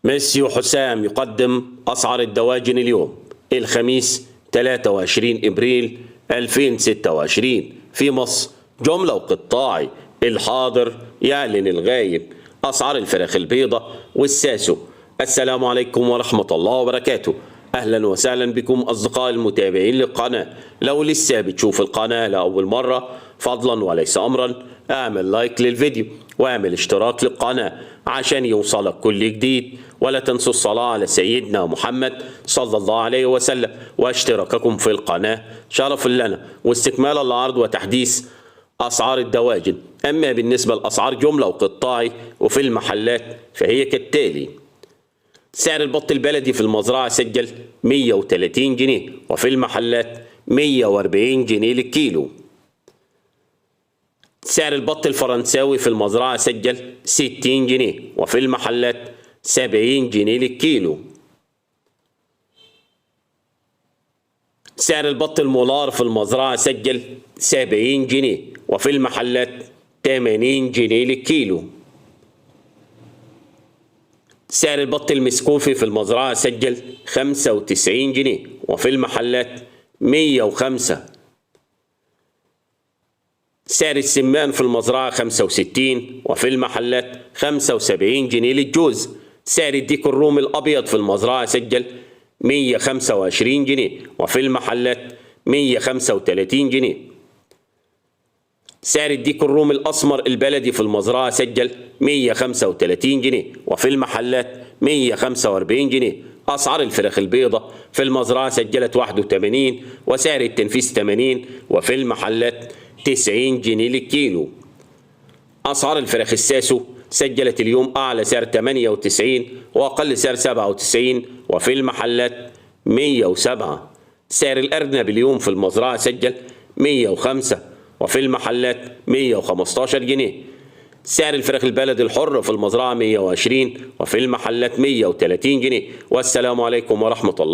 ميسيو حسام يقدم أسعار الدواجن اليوم الخميس 23 إبريل 2026 في مصر. جملة وقطاعي. الحاضر يعلن الغايب. أسعار الفراخ البيضة والساسو. السلام عليكم ورحمة الله وبركاته. أهلا وسهلا بكم أصدقاء المتابعين للقناة. لو لسه بتشوف القناة لأول مرة فضلا وليس أمرا اعمل لايك للفيديو واعمل اشتراك للقناة عشان يوصلك كل جديد، ولا تنسوا الصلاة على سيدنا محمد صلى الله عليه وسلم واشتراككم في القناة شرف لنا. واستكمالا لعرض وتحديث أسعار الدواجن. أما بالنسبة لأسعار جملة وقطاعي وفي المحلات فهي كالتالي: سعر البط البلدي في المزرعة سجل 130 جنيه وفي المحلات 140 جنيه للكيلو. سعر البط الفرنساوي في المزرعة سجل 60 جنيه وفي المحلات 70 جنيه للكيلو. سعر البط المولار في المزرعة سجل 70 جنيه وفي المحلات 80 جنيه للكيلو. سعر البط المسكوفي في المزرعة سجل 95 جنيه وفي المحلات 105. سعر السمان في المزرعة 65 وفي المحلات 75 جنيه للجوز. سعر الديك الرومي الأبيض في المزرعة سجل 125 جنيه وفي المحلات 135 جنيه. سعر الديك الرومي الأسمر البلدي في المزرعة سجل 135 جنيه وفي المحلات 145 جنيه. أسعار الفراخ البيضة في المزرعة سجلت 81 وسعر التنفيذ 80 وفي المحلات 90 جنيه للكيلو. أسعار الفراخ الساسو سجلت اليوم أعلى سعر 98 وأقل سعر 97 وفي المحلات 107. سعر الأرنب اليوم في المزرعة سجل 105 وفي المحلات 115 جنيه. سعر الفراخ البلدي الحر في المزرعة 120 وفي المحلات 130 جنيه. والسلام عليكم ورحمة الله.